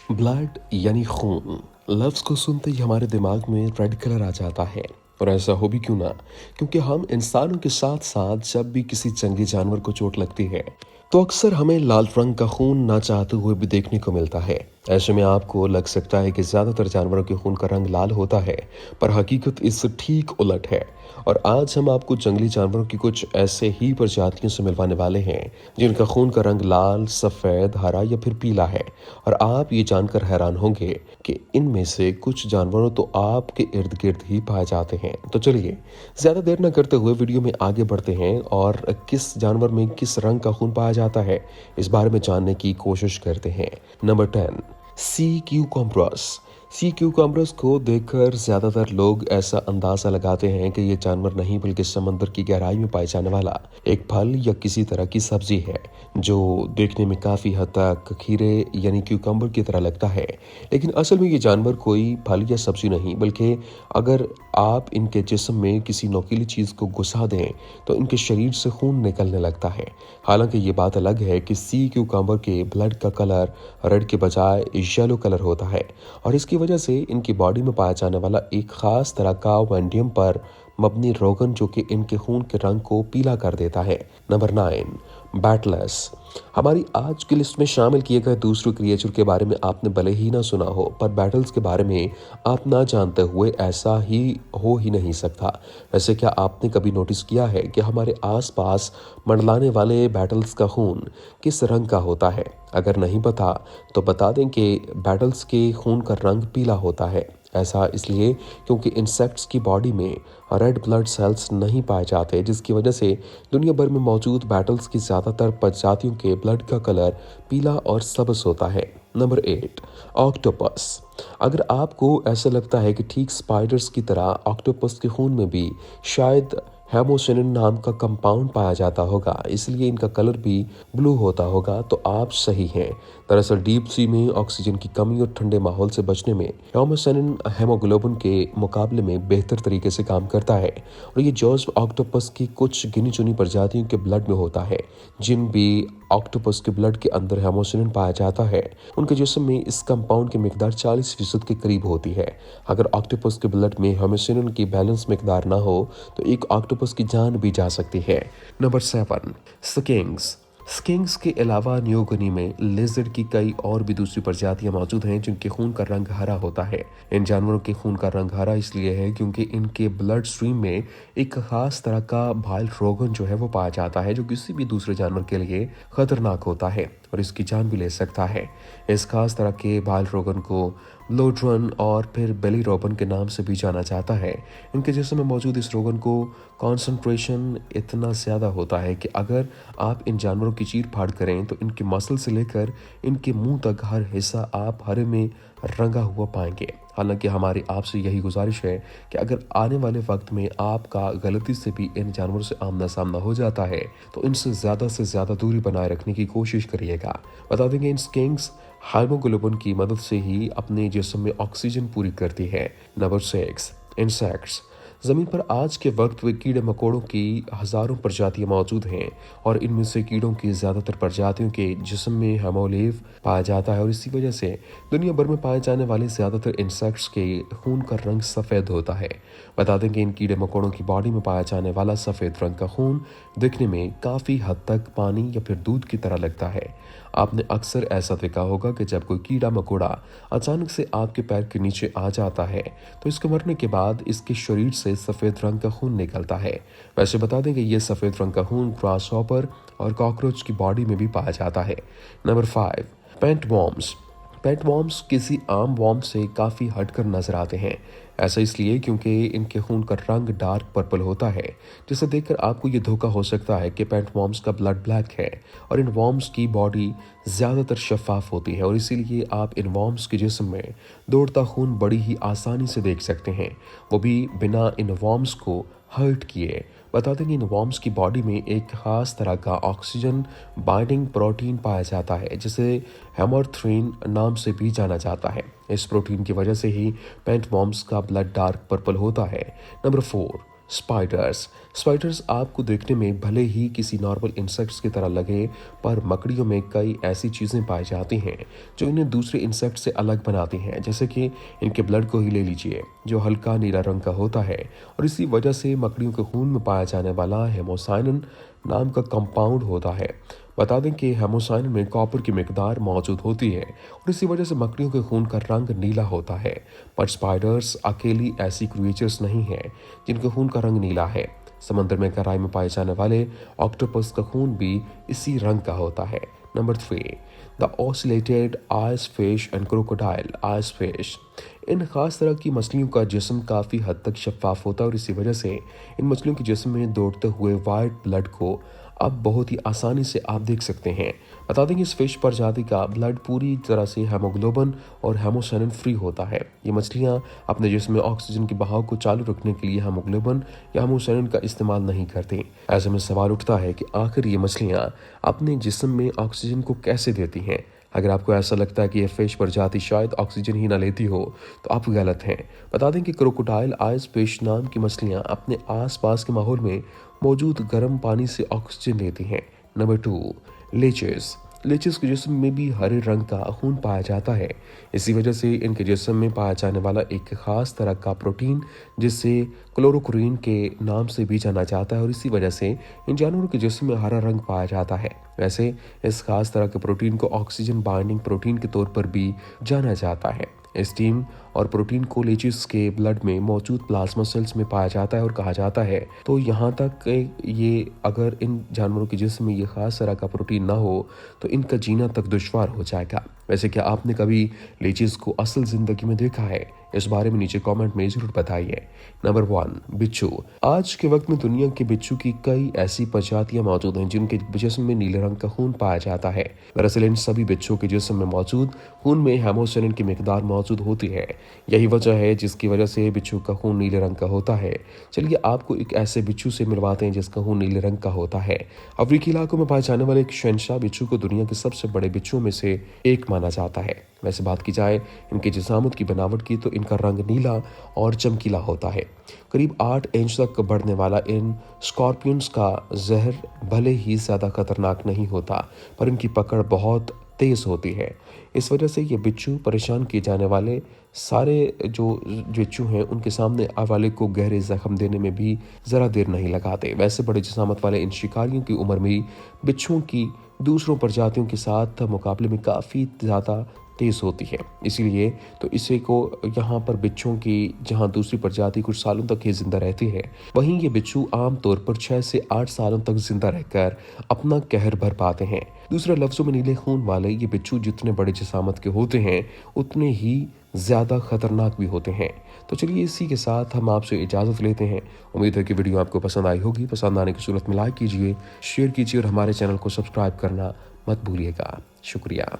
Blood यानी खून। लफ्ज को सुनते ही हमारे दिमाग में रेड कलर आ जाता है। और ऐसा हो भी क्यों ना, क्योंकि हम इंसानों के साथ साथ जब भी किसी जंगली जानवर को चोट लगती है तो अक्सर हमें लाल रंग का खून ना चाहते हुए भी देखने को मिलता है। ऐसे में आपको लग सकता है कि ज्यादातर जानवरों के खून का रंग लाल होता है, पर हकीकत इससे ठीक उलट है। और आज हम आपको जंगली जानवरों की कुछ ऐसे ही प्रजातियों से मिलवाने वाले हैं जिनका खून का रंग लाल, सफेद, हरा या फिर पीला है। और आप ये जानकर हैरान होंगे कि इनमें से कुछ जानवरों तो आपके इर्द गिर्द ही पाए जाते हैं। तो चलिए ज्यादा देर न करते हुए वीडियो में आगे बढ़ते हैं और किस जानवर में किस रंग का खून पाया जाता है इस बारे में जानने की कोशिश करते हैं। नंबर 10, सी क्यूकम्बरस। सी क्यूकम्बरस को देखकर ज्यादातर लोग ऐसा अंदाजा लगाते हैं कि ये जानवर नहीं बल्कि समंदर की गहराई में पाए जाने वाला एक फल या किसी तरह की सब्जी है, जो देखने में काफी हद तक खीरे यानी क्यूकम्बर की तरह लगता है। लेकिन असल में ये जानवर कोई फल या सब्जी नहीं, बल्कि अगर आप इनके जिस्म में किसी नोकीली चीज को घुसा दें तो इनके शरीर से खून निकलने लगता है। हालांकि ये बात अलग है कि सी क्यूकम्बर के ब्लड का कलर रेड के बजाय येलो कलर होता है, और इसकी वजह से इनकी बॉडी में पाया जाने वाला एक खास तरह का वैंडियम पर मबनी रोगन जो कि इनके खून के रंग को पीला कर देता है। नंबर 9, बैटलेस। हमारी आज की लिस्ट में शामिल किए गए दूसरे क्रिएचर के बारे में आपने भले ही ना सुना हो, पर बैटल्स के बारे में आप ना जानते हुए ऐसा ही हो ही नहीं सकता। वैसे क्या आपने कभी नोटिस किया है कि हमारे आसपास मंडलाने वाले बैटल्स का खून किस रंग का होता है? अगर नहीं पता तो बता दें कि बैटल्स के खून का रंग पीला होता है। ऐसा इसलिए क्योंकि इंसेक्ट्स की बॉडी में रेड ब्लड सेल्स नहीं पाए जाते, जिसकी वजह से दुनिया भर में मौजूद बैटल्स की ज़्यादातर प्रजातियों के ब्लड का कलर पीला और सब्ज होता है। Number 8, octopus. अगर आपको ऐसा लगता है कि ठीक स्पाइडर्स की तरह ऑक्टोपस के खून में भी शायद हेमोसिनिन नाम का कंपाउंड पाया जाता होगा, इसलिए इनका कलर भी ब्लू होता होगा, तो आप सही हैं। दरअसल डीप सी में ऑक्सीजन की कमी और ठंडे माहौल से बचने में हेमोसिनिन हेमोग्लोबिन के मुकाबले में बेहतर तरीके से काम करता है। और ये जॉर्ज ऑक्टोपस की कुछ गिनी चुनी प्रजातियों के ब्लड में होता है। जिन भी ऑक्टोपस के ब्लड के अंदर हेमोसिनिन पाया जाता है उनके जिस्म में इस कंपाउंड की मिकदार 40% के करीब होती है। अगर ऑक्टोपस के ब्लड में हेमोसिनिन की बैलेंस मिकदार ना हो तो एक ऑक्टोपस की जान भी जा सकती है। नंबर 7, स्किंक्स। स्किंक्स के अलावा न्यू गिनी में लिजर्ड की कई और भी दूसरी प्रजातियां मौजूद हैं जिनके खून का रंग हरा होता है। इन जानवरों के खून का रंग हरा इसलिए है क्योंकि इनके ब्लड स्ट्रीम में एक खास तरह का बाइल रोगन जो है वो पाया जाता है, जो किसी भी दूसरे जानवर के लिए खतरनाक होता है और इसकी जान भी ले सकता है। इस खास तरह के बाइल रोगन को ब्लोड्रन और फिर बेली रोबन के नाम से भी जाना जाता है। इनके जिस्म में मौजूद इस रोगन को कॉन्सेंट्रेशन इतना ज़्यादा होता है कि अगर आप इन जानवरों की चीर फाड़ करें तो इनके मसल से लेकर इनके मुंह तक हर हिस्सा आप हरे में रंगा हुआ पाएंगे। हालांकि हमारी आपसे यही गुजारिश है कि अगर आने वाले वक्त में आपका गलती से भी इन जानवरों से आमना सामना हो जाता है तो इनसे ज़्यादा दूरी बनाए रखने की कोशिश करिएगा। बता देंगे इन स्किंक्स हाइमोग्लोबिन की मदद से ही अपने जिस्म में ऑक्सीजन पूरी करती है। Number 6, insects. ज़मीन पर आज के वक्त में कीड़े मकोड़ों की हज़ारों प्रजातियां मौजूद हैं और इनमें से कीड़ों की ज़्यादातर प्रजातियों के जिस्म में हेमोग्लोबिन पाया जाता है और इसी वजह से दुनिया भर में पाए जाने वाले ज़्यादातर इंसेक्ट्स के खून का रंग सफ़ेद होता है। बता दें कि इन कीड़े मकोड़ों की बॉडी में पाया जाने वाला सफ़ेद रंग का खून दिखने में काफ़ी हद तक पानी या फिर दूध की तरह लगता है। आपने अक्सर ऐसा देखा होगा कि जब कोई कीड़ा मकोड़ा अचानक से आपके पैर के नीचे आ जाता है तो इसके मरने के बाद इसके शरीर से सफ़ेद रंग का खून निकलता है। वैसे बता दें कि यह सफ़ेद रंग का खून ग्रास हॉपर और कॉकरोच की बॉडी में भी पाया जाता है। Number 5, paint worms. पेट वॉर्म्स किसी आम वॉर्म से काफ़ी हटकर नजर आते हैं। ऐसा इसलिए क्योंकि इनके खून का रंग डार्क पर्पल होता है, जिसे देखकर आपको ये धोखा हो सकता है कि पेट वॉर्म्स का ब्लड ब्लैक है। और इन वॉर्म्स की बॉडी ज़्यादातर शफाफ होती है और इसीलिए आप इन वॉर्म्स के जिस्म में दौड़ता खून बड़ी ही आसानी से देख सकते हैं, वो भी बिना इन वॉर्म्स को हर्ट किए। बता दें कि इन वॉर्म्स की बॉडी में एक खास तरह का ऑक्सीजन बाइंडिंग प्रोटीन पाया जाता है जिसे हेमोथ्रीन नाम से भी जाना जाता है। इस प्रोटीन की वजह से ही पेंट वॉर्म्स का ब्लड डार्क पर्पल होता है। नंबर 4, स्पाइडर्स स्पाइडर्स आपको देखने में भले ही किसी नॉर्मल इंसेक्ट्स की तरह लगे, पर मकड़ियों में कई ऐसी चीज़ें पाई जाती हैं जो इन्हें दूसरे इंसेक्ट से अलग बनाती हैं। जैसे कि इनके ब्लड को ही ले लीजिए, जो हल्का नीला रंग का होता है, और इसी वजह से मकड़ियों के खून में पाया जाने वाला हेमोसाइनिन नाम का कंपाउंड होता है। बता दें कि हेमोसाइनिन में कॉपर की मिकदार मौजूद होती है और इसी वजह से मकड़ियों के खून का रंग नीला होता है। पर स्पाइडर्स अकेली ऐसी क्रिएचर्स नहीं हैं जिनके खून का रंग नीला है। समंदर में गहराई में पाए जाने वाले ऑक्टोपस का खून भी इसी रंग का होता है। Number 3, the ocellated ice fish and crocodile ice fish. इन खास तरह की मछलियों का जिस्म काफ़ी हद तक शफाफ होता है और इसी वजह से इन मछलियों के जिस्म में दौड़ते हुए वाइट ब्लड को अब बहुत ही आसानी से आप देख सकते हैं। बता दें कि इस फिश प्रजाति का ब्लड पूरी तरह से हेमोग्लोबिन और हेमोसाइनिन फ्री होता है। ये मछलियां अपने जिस्म में ऑक्सीजन के बहाव को चालू रखने के लिए हेमोग्लोबिन या हेमोसाइनिन का इस्तेमाल नहीं करती। ऐसे में सवाल उठता है कि आखिर ये मछलियां अपने जिस्म में ऑक्सीजन को कैसे देती हैं। अगर आपको ऐसा लगता है कि यह फिश प्रजाति शायद ऑक्सीजन ही ना लेती हो, तो आप गलत हैं। बता दें कि क्रोकोडाइल आइस फिश नाम की मछलियां अपने आसपास के माहौल में मौजूद गर्म पानी से ऑक्सीजन लेती हैं। नंबर 2, लेचेस। लेचेस के जिस्म में भी हरे रंग का खून पाया जाता है। इसी वजह से इनके जिस्म में पाया जाने वाला एक खास तरह का प्रोटीन, जिसे क्लोरोक्विन के नाम से भी जाना जाता है, और इसी वजह से इन जानवरों के जिस्म में हरा रंग पाया जाता है। वैसे इस खास तरह के प्रोटीन को ऑक्सीजन बाइंडिंग प्रोटीन के तौर पर भी जाना जाता है। स्टीम और प्रोटीन को लेचिस के ब्लड में मौजूद प्लाज्मा सेल्स में पाया जाता है और कहा जाता है तो यहाँ तक कि ये अगर इन जानवरों के जिस्म में ये खास तरह का प्रोटीन ना हो तो इनका जीना तक दुश्वार हो जाएगा। वैसे क्या आपने कभी लेचिस को असल जिंदगी में देखा है? इस बारे में नीचे कमेंट में जरूर बताइए। नंबर 1, बिच्छू। आज के वक्त में दुनिया के बिच्छू की कई ऐसी प्रजातियां मौजूद हैं जिनके जिस्म में नीले रंग का खून पाया जाता है। दरअसल इन सभी बिच्छुओं के जिस्म में मौजूद खून में हेमोसाइनिन की मिकदार मौजूद होती है। यही वजह है जिसकी वजह से बिच्छू का खून नीले रंग का होता है। चलिए आपको एक ऐसे बिच्छू से मिलवाते हैं जिसका खून नीले रंग का होता है। अफ्रीकी इलाकों में पाए जाने वाले एक शहंशाह बिच्छू को दुनिया के सबसे बड़े बिच्छुओं में से एक माना जाता है। वैसे बात की जाए इनके जिसामत की बनावट की तो इनका रंग नीला और चमकीला होता है। करीब 8 इंच तक बढ़ने वाला इन स्कॉर्पियंस का जहर भले ही ज़्यादा खतरनाक नहीं होता, पर इनकी पकड़ बहुत तेज होती है। इस वजह से ये बिच्छू परेशान किए जाने वाले सारे जो बिच्छू हैं उनके सामने वाले को गहरे जख्म देने में भी ज़रा देर नहीं लगाते। वैसे बड़े जिसामत वाले इन शिकारियों की उम्र में बिच्छुओं की दूसरों प्रजातियों के साथ मुकाबले में काफ़ी ज़्यादा तेज होती है। इसीलिए तो इसे को यहाँ पर बिच्छुओं की जहाँ दूसरी प्रजाति कुछ सालों तक ही जिंदा रहती है, वहीं ये बिच्छू आमतौर पर 6 से 8 सालों तक जिंदा रहकर अपना कहर भर पाते हैं। दूसरे लफ्जों में नीले खून वाले ये बिच्छू जितने बड़े जिसामत के होते हैं उतने ही ज़्यादा खतरनाक भी होते हैं। तो चलिए इसी के साथ हम आपसे इजाज़त लेते हैं। उम्मीद है कि वीडियो आपको पसंद आई होगी। पसंद आने की सूरत में लाइक कीजिए, शेयर कीजिए और हमारे चैनल को सब्सक्राइब करना मत भूलिएगा। शुक्रिया।